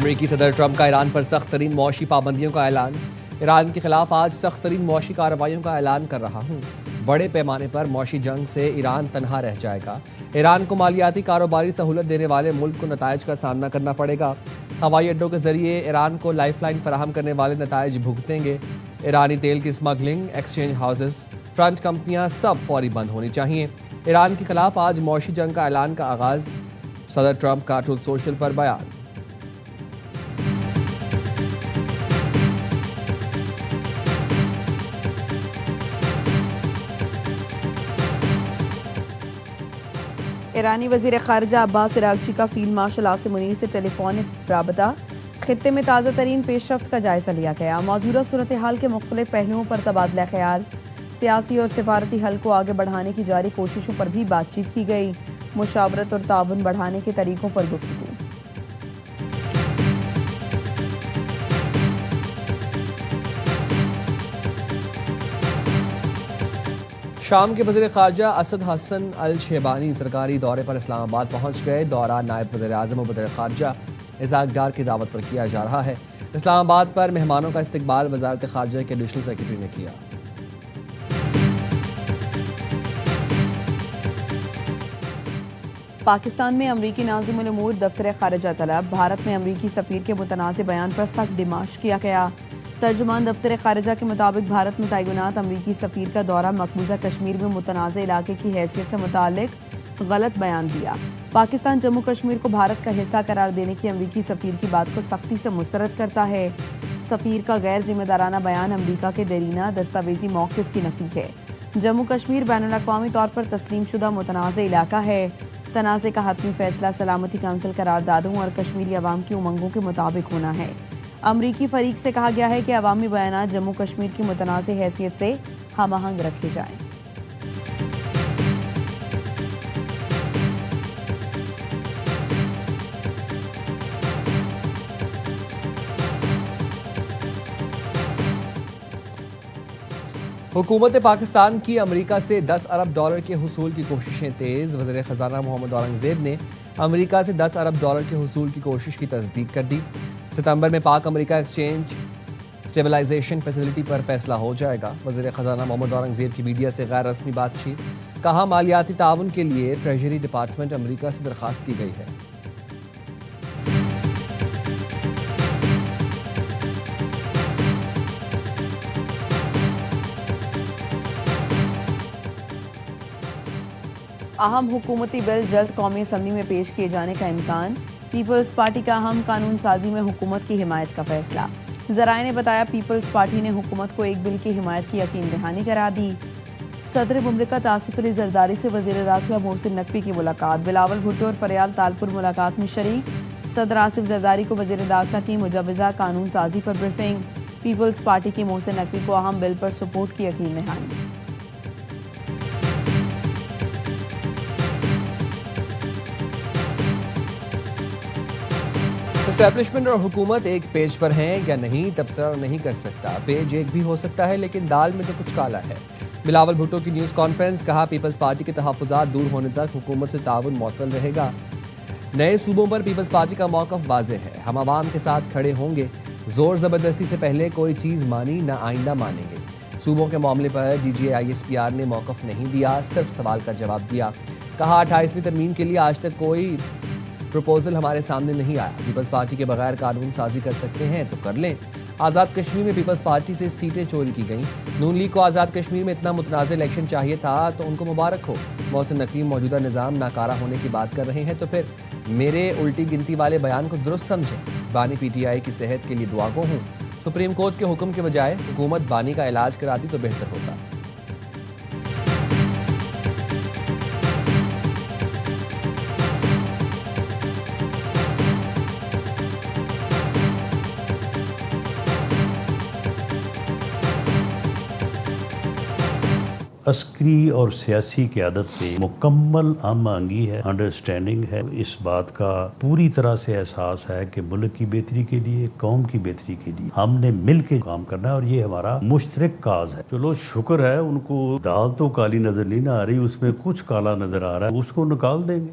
امریکی صدر ٹرمپ کا ایران پر سخت ترین معاشی پابندیوں کا اعلان۔ ایران کے خلاف آج سخت ترین معاشی کارروائیوں کا اعلان کر رہا ہوں۔ بڑے پیمانے پر معاشی جنگ سے ایران تنہا رہ جائے گا۔ ایران کو مالیاتی کاروباری سہولت دینے والے ملک کو نتائج کا سامنا کرنا پڑے گا۔ ہوائی اڈوں کے ذریعے ایران کو لائف لائن فراہم کرنے والے نتائج بھگتیں گے۔ ایرانی تیل کی اسمگلنگ، ایکسچینج ہاؤسز، فرنٹ کمپنیاں سب فوری بند ہونی چاہیے۔ ایران کے خلاف آج معاشی جنگ کا اعلان کا آغاز، صدر ٹرمپ کا ٹروتھ سوشل پر بیان۔ ایرانی وزیر خارجہ عباس عراقچی کا فیلڈ مارشل عاصم منیر سے ٹیلی فونک رابطہ۔ خطے میں تازہ ترین پیش رفت کا جائزہ لیا گیا۔ موجودہ صورتحال کے مختلف پہلوؤں پر تبادلہ خیال، سیاسی اور سفارتی حل کو آگے بڑھانے کی جاری کوششوں پر بھی بات چیت کی گئی۔ مشاورت اور تعاون بڑھانے کے طریقوں پر گفتگو۔ شام کے وزیر خارجہ اسد حسن الشیبانی سرکاری دورے پر اسلام آباد پہنچ گئے۔ دورہ نائب وزیر اعظم و وزیر خارجہ اسحاق ڈار کی دعوت پر کیا جا رہا ہے۔ اسلام آباد پر مہمانوں کا استقبال وزارت خارجہ کے ایڈیشنل سیکرٹری نے کیا۔ پاکستان میں امریکی ناظم الامور دفتر خارجہ طلب۔ بھارت میں امریکی سفیر کے متنازع بیان پر سخت ڈیمانڈ کیا گیا۔ ترجمان دفتر خارجہ کے مطابق بھارت میں تعینات امریکی سفیر کا دورہ مقبوضہ کشمیر میں متنازع علاقے کی حیثیت سے متعلق غلط بیان دیا۔ پاکستان جموں کشمیر کو بھارت کا حصہ قرار دینے کی امریکی سفیر کی بات کو سختی سے مسترد کرتا ہے۔ سفیر کا غیر ذمہ دارانہ بیان امریکہ کے دیرینہ دستاویزی موقف کی نفی ہے۔ جموں کشمیر بین الاقوامی طور پر تسلیم شدہ متنازع علاقہ ہے۔ تنازع کا حتمی فیصلہ سلامتی کونسل قراردادوں اور کشمیری عوام کی امنگوں کے مطابق ہونا ہے۔ امریکی فریق سے کہا گیا ہے کہ عوامی بیانات جموں کشمیر کی متنازع حیثیت سے ہم آہنگ رکھے جائیں۔ حکومت پاکستان کی امریکہ سے 10 ارب ڈالر کے حصول کی کوششیں تیز۔ وزیر خزانہ محمد اورنگزیب نے امریکہ سے 10 ارب ڈالر کے حصول کی کوشش کی تصدیق کر دی۔ ستمبر میں پاک امریکہ ایکسچینج اسٹیبلائزیشن فیسلٹی پر فیصلہ ہو جائے گا۔ وزیر خزانہ محمد اورنگزیب کی میڈیا سے غیر رسمی بات چیت، کہا مالیاتی تعاون کے لیے ٹریجری ڈپارٹمنٹ امریکہ سے درخواست کی گئی ہے۔ اہم حکومتی بل جلد قومی اسمبلی میں پیش کیے جانے کا امکان۔ پیپلز پارٹی کا اہم قانون سازی میں حکومت کی حمایت کا فیصلہ۔ ذرائع نے بتایا پیپلز پارٹی نے حکومت کو ایک بل کی حمایت کی یقین دہانی کرا دی۔ صدر مملکت آصف علی زرداری سے وزیر داخلہ محسن نقوی کی ملاقات۔ بلاول بھٹو اور فریال تالپور ملاقات میں شریک۔ صدر آصف زرداری کو وزیر داخلہ کی مجوزہ قانون سازی پر بریفنگ۔ پیپلز پارٹی کی محسن نقوی کو اہم بل پر سپورٹ کی یقین دہانی۔ اسٹیبلشمنٹ اور حکومت ایک پیج پر ہیں یا نہیں تبصرہ نہیں کر سکتا۔ پیج ایک بھی ہو سکتا ہے لیکن دال میں تو کچھ کالا ہے۔ بلاول بھٹو کی نیوز کانفرنس، کہا پیپلز پارٹی کے تحفظات دور ہونے تک حکومت سے تعاون معطل رہے گا۔ نئے صوبوں پر پیپلز پارٹی کا موقف واضح ہے، ہم عوام کے ساتھ کھڑے ہوں گے۔ زور زبردستی سے پہلے کوئی چیز مانی نہ آئندہ مانیں گے۔ صوبوں کے معاملے پر D G I S P R نے موقف نہیں دیا، صرف سوال کا جواب دیا۔ کہا 28ویں ترمیم کے لیے آج تک کوئی پروپوزل ہمارے سامنے نہیں آیا۔ پیپلز پارٹی کے بغیر قانون سازی کر سکتے ہیں تو کر لیں۔ آزاد کشمیر میں پیپلز پارٹی سے سیٹیں چوری کی گئیں۔ نون لیگ کو آزاد کشمیر میں اتنا متنازع الیکشن چاہیے تھا تو ان کو مبارک ہو۔ محسن نقوی موجودہ نظام ناکارہ ہونے کی بات کر رہے ہیں تو پھر میرے الٹی گنتی والے بیان کو درست سمجھیں۔ بانی پی ٹی آئی کی صحت کے لیے دعا گو ہوں۔ سپریم کورٹ کے حکم کے بجائے حکومت بانی کا علاج کراتی تو بہتر ہوتا۔ عسکری اور سیاسی قیادت سے مکمل ہم آہنگی ہے، انڈرسٹینڈنگ ہے۔ اس بات کا پوری طرح سے احساس ہے کہ ملک کی بہتری کے لیے، قوم کی بہتری کے لیے ہم نے مل کے کام کرنا ہے اور یہ ہمارا مشترک کاز ہے۔ چلو شکر ہے ان کو دال تو کالی نظر نہیں نہ آ رہی، اس میں کچھ کالا نظر آ رہا ہے، اس کو نکال دیں گے۔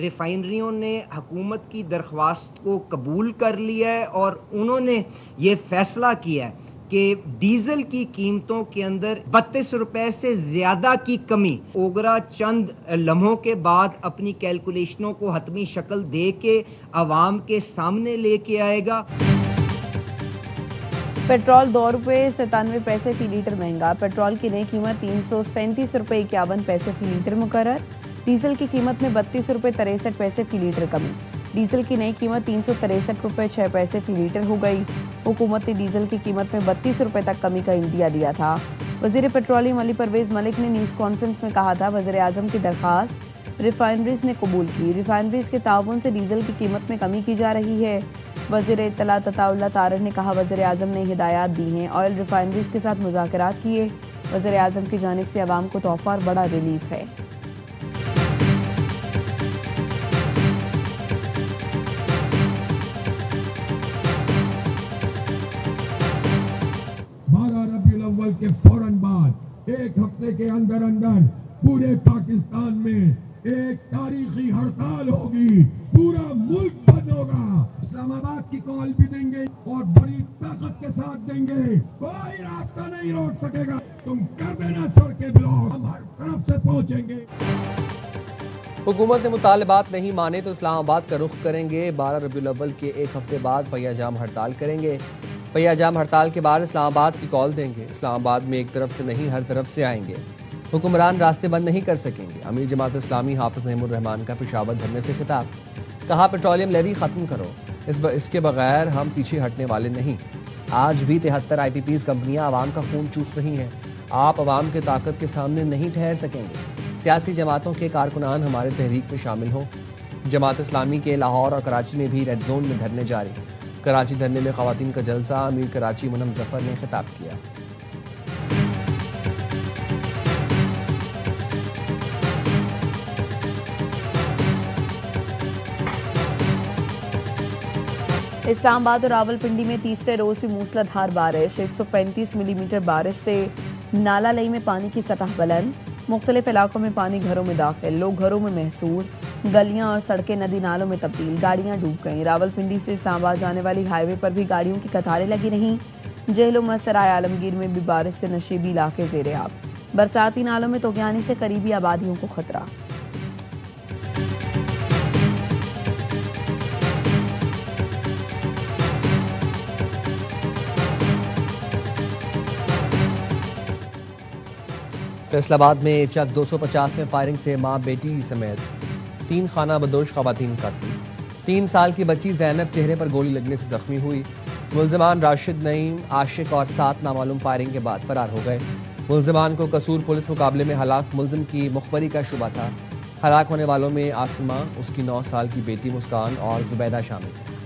ریفائنریوں نے حکومت کی درخواست کو قبول کر لیا ہے اور انہوں نے یہ فیصلہ کیا ہے کہ ڈیزل کی قیمتوں کے اندر 32 روپے سے زیادہ کی کمی اوگرا چند لمحوں کے بعد اپنی کیلکولیشنوں کو حتمی شکل دے کے عوام کے سامنے لے کے آئے گا۔ پیٹرول 2 روپے 97 پیسے فی لیٹر مہنگا، پیٹرول کی نئی قیمت 337 روپے 51 پیسے فی لیٹر مقرر، ڈیزل کی قیمت میں 32 روپے 63 پیسے فی لیٹر کمی، ڈیزل کی نئی قیمت 363 روپے 6 پیسے فی لیٹر ہو گئی۔ حکومت نے ڈیزل کی قیمت میں 32 روپے تک کمی کا عندیہ دیا تھا۔ وزیر پیٹرولیم علی پرویز ملک نے نیوز کانفرنس میں کہا تھا وزیر اعظم کی درخواست ریفائنریز نے قبول کی، ریفائنریز کے تعاون سے ڈیزل کی قیمت میں کمی کی جا رہی ہے۔ وزیر اطلاعات عطا اللہ طارق نے کہا وزیر اعظم نے ہدایات دی ہیں، آئل ریفائنریز کے ساتھ مذاکرات کیے، وزیر اعظم کی جانب سے عوام کو تحفہ اور بڑا ریلیف ہے۔ الاول کے فوراً بعد ایک ہفتے کے اندر پورے پاکستان میں ایک تاریخی ہڑتال ہوگی، پورا ملک بند ہوگا۔ اسلام آباد کی کال بھی دیں گے اور بڑی طاقت کے ساتھ دیں گے، کوئی راستہ نہیں روک سکے گا، تم کر دینا سڑکیں بلاک، ہم ہر طرف سے پہنچیں گے۔ حکومت نے مطالبات نہیں مانے تو اسلام آباد کا رخ کریں گے، 12 ربیع الاول کے ایک ہفتے بعد پہیہ جام ہڑتال کریں گے، پہیہ جام ہڑتال کے بعد اسلام آباد کی کال دیں گے، اسلام آباد میں ایک طرف سے نہیں ہر طرف سے آئیں گے، حکمران راستے بند نہیں کر سکیں گے۔ امیر جماعت اسلامی حافظ نعیم الرحمان کا پشاور دھرنے سے خطاب، کہا پیٹرولیم لیوی ختم کرو، اس کے بغیر ہم پیچھے ہٹنے والے نہیں۔ آج بھی 73 آئی پی پیز کمپنیاں عوام کا خون چوس رہی ہیں، آپ عوام کی طاقت کے سامنے نہیں ٹھہر سکیں گے۔ سیاسی جماعتوں کے کارکنان ہمارے تحریک میں شامل ہوں۔ جماعت اسلامی کے لاہور اور کراچی میں بھی ریڈ زون میں دھرنے جاری، کراچی دھرنے میں خواتین کا جلسہ، امیر کراچی منم ظفر نے خطاب کیا۔ اسلام آباد اور راولپنڈی میں تیسرے روز بھی موسلا دھار بارش، 135 ملی میٹر بارش سے نالا لئی میں پانی کی سطح بلند، مختلف علاقوں میں پانی گھروں میں داخل، لوگ گھروں میں محصور، گلیاں اور سڑکیں ندی نالوں میں تبدیل، گاڑیاں ڈوب گئیں۔ راولپنڈی سے اسلام آباد جانے والی ہائی وے پر بھی گاڑیوں کی قطاریں لگی رہیں۔ جہلم اور سرائے عالمگیر میں بھی بارش سے نشیبی علاقے زیر آب، برساتی نالوں میں طغیانی سے قریبی آبادیوں کو خطرہ۔ فیصل آباد میں چک 250 میں فائرنگ سے ماں بیٹی سمیت 3 خانہ بدوش خواتین قتل، 3 سال کی بچی زینب چہرے پر گولی لگنے سے زخمی ہوئی۔ ملزمان راشد، نعیم، عاشق اور 7 نامعلوم فائرنگ کے بعد فرار ہو گئے۔ ملزمان کو قصور پولیس مقابلے میں ہلاک ملزم کی مخبری کا شبہ تھا۔ ہلاک ہونے والوں میں عاصمہ، اس کی 9 سال کی بیٹی مسکان اور زبیدہ شامل ہیں۔